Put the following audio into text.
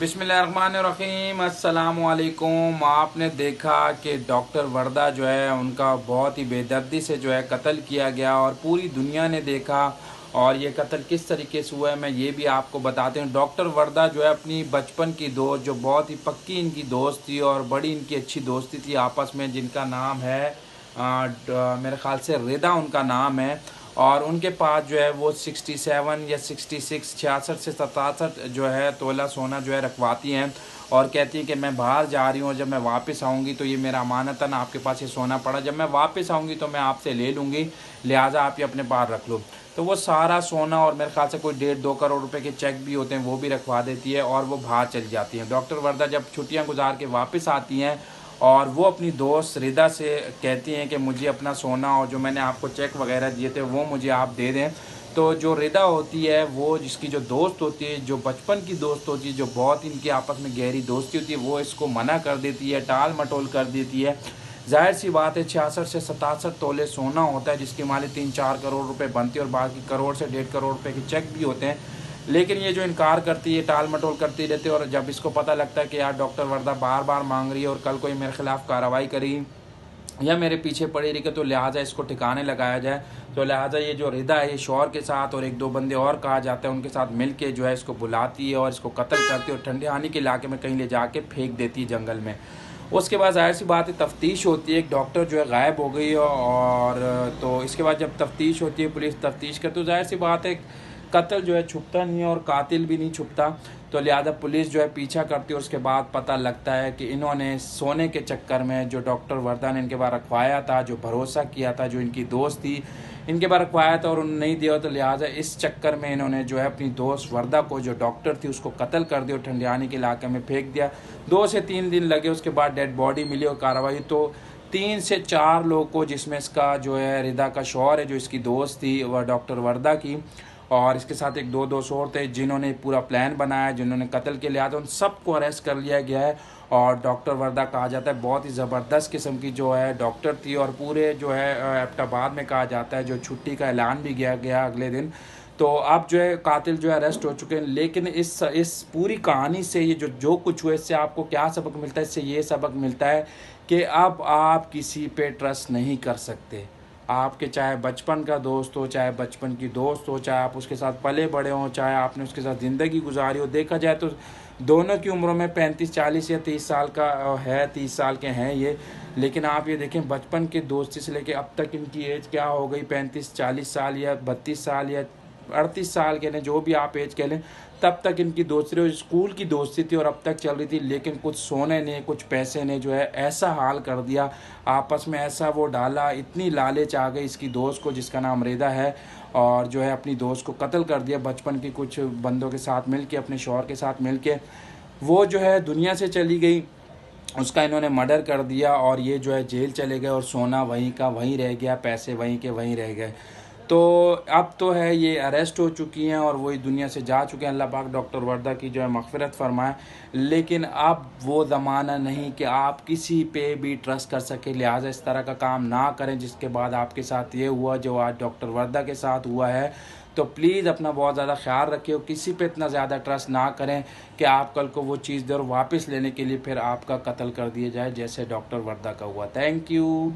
बिस्मिल्लाहिर्रहमानिर्रहीम अस्सलामुअलैकुम। आपने देखा कि डॉक्टर वर्दा जो है उनका बहुत ही बेदर्दी से जो है कत्ल किया गया और पूरी दुनिया ने देखा। और ये कत्ल किस तरीके से हुआ है मैं ये भी आपको बताते हैं। डॉक्टर वर्दा जो है अपनी बचपन की दोस्त, जो बहुत ही पक्की इनकी दोस्त थी और बड़ी इनकी अच्छी दोस्ती थी आपस में, जिनका नाम है मेरे ख़्याल से रिदा उनका नाम है। और उनके पास जो है वो 67 या 66 66 से 67 जो है तोला सोना जो है रखवाती हैं और कहती हैं कि मैं बाहर जा रही हूँ और जब मैं वापस आऊँगी तो ये मेरा अमानतन आपके पास ये सोना पड़ा, जब मैं वापस आऊँगी तो मैं आपसे ले लूँगी, लिहाजा आप ये अपने पास रख लो। तो वो सारा सोना और मेरे ख्याल से कोई 1.5-2 करोड़ रुपए के चेक भी होते हैं वो भी रखवा देती है और वो बाहर चली जाती हैं। डॉक्टर वर्दा जब छुट्टियां गुजार के वापस आती हैं और वो अपनी दोस्त रिदा से कहती हैं कि मुझे अपना सोना और जो मैंने आपको चेक वगैरह दिए थे वो मुझे आप दे दें। तो जो रिदा होती है वो जिसकी जो दोस्त होती है, जो बचपन की दोस्त होती है, जो बहुत इनकी आपस में गहरी दोस्ती होती है, वो इसको मना कर देती है, टाल मटोल कर देती है। जाहिर सी बात है 66 से 67 तोले सोना होता है जिसकी माली 3-4 करोड़ रुपए बनती है और बाकी करोड़ से 1.5 करोड़ रुपए के चेक भी होते हैं। लेकिन ये जो इनकार करती है, टाल मटोल करती रहती है और जब इसको पता लगता है कि यार डॉक्टर वर्दा बार बार मांग रही है और कल कोई मेरे खिलाफ कार्रवाई करी या मेरे पीछे पड़ी रही, तो लिहाजा इसको ठिकाने लगाया जाए। तो लिहाजा ये जो रिदा है ये शौहर के साथ और 1-2 बंदे और कहा जाता है उनके साथ मिल के जो है इसको बुलाती है और इसको कत्ल करती है और ठंडे हानी के इलाके में कहीं ले जाके फेंक देती है जंगल में। उसके बाद जाहिर सी बात है तफ्तीश होती है, एक डॉक्टर जो है गायब हो गई है और तो इसके बाद जब तफ्तीश होती है, पुलिस तफ्तीश करती है, तो जाहिर सी बात है कत्ल जो है छुपता नहीं है और कातिल भी नहीं छुपता। तो लिहाजा पुलिस जो है पीछा करती है। उसके बाद पता लगता है कि इन्होंने सोने के चक्कर में जो डॉक्टर वर्दा ने इनके बारे रखवाया था, जो भरोसा किया था, जो इनकी दोस्त थी, इनके बारे रखवाया था और उन्होंने नहीं दिया, तो लिहाजा इस चक्कर में इन्होंने जो है अपनी दोस्त वर्दा को, जो डॉक्टर थी, उसको कत्ल कर दिया और ठंडियानी के इलाके में फेंक दिया। 2 से 3 दिन लगे, उसके बाद डेड बॉडी मिली और कार्रवाई तो 3 से 4 लोगों को, जिसमें इसका जो है रिदा का शौहर है, जो इसकी दोस्त थी वह डॉक्टर वर्दा की, और इसके साथ एक दो दोस्त और थे जिन्होंने पूरा प्लान बनाया, जिन्होंने कत्ल के लिया था, उन सबको अरेस्ट कर लिया गया है। और डॉक्टर वर्दा कहा जाता है बहुत ही ज़बरदस्त किस्म की जो है डॉक्टर थी और पूरे जो है एबटाबाद में कहा जाता है जो छुट्टी का ऐलान भी किया गया अगले दिन। तो अब जो है कातिल जो है अरेस्ट हो चुके हैं। लेकिन इस पूरी कहानी से ये जो कुछ हुआ, इससे आपको क्या सबक मिलता है? इससे ये सबक मिलता है कि अब आप किसी पे ट्रस्ट नहीं कर सकते। आपके चाहे बचपन का दोस्त हो, चाहे बचपन की दोस्त हो, चाहे आप उसके साथ पले बड़े हों, चाहे आपने उसके साथ ज़िंदगी गुजारी हो, देखा जाए तो दोनों की उम्रों में 35-40 या 30 साल का है, 30 साल के हैं ये। लेकिन आप ये देखें बचपन के दोस्ती से लेके अब तक इनकी एज क्या हो गई, 35-40 साल या 32 साल या 38 साल के ने, जो भी आप एज कह लें, तब तक इनकी दोस्ती स्कूल की दोस्ती थी और अब तक चल रही थी। लेकिन कुछ सोने ने, कुछ पैसे ने जो है ऐसा हाल कर दिया, आपस में ऐसा वो डाला, इतनी लालच आ गई इसकी दोस्त को जिसका नाम रिदा है, और जो है अपनी दोस्त को कत्ल कर दिया बचपन की कुछ बंदों के साथ मिल के, अपने शौहर के साथ मिल के। वो जो है दुनिया से चली गई, उसका इन्होंने मर्डर कर दिया और ये जो है जेल चले गए और सोना वहीं का वहीं रह गया, पैसे वहीं के वहीं रह गए। तो अब तो है ये अरेस्ट हो चुकी हैं और वही दुनिया से जा चुके हैं। अल्लाह पाक डॉक्टर वर्दा की जो है मग़फ़िरत फरमाए। लेकिन अब वो ज़माना नहीं कि आप किसी पे भी ट्रस्ट कर सके, लिहाजा इस तरह का काम ना करें जिसके बाद आपके साथ ये हुआ जो आज डॉक्टर वर्दा के साथ हुआ है। तो प्लीज़ अपना बहुत ज़्यादा ख्याल रखिए और किसी पे इतना ज़्यादा ट्रस्ट ना करें कि आप कल को वो चीज़ दे और वापस लेने के लिए फिर आपका कत्ल कर दिया जाए जैसे डॉक्टर वर्दा का हुआ। Thank you.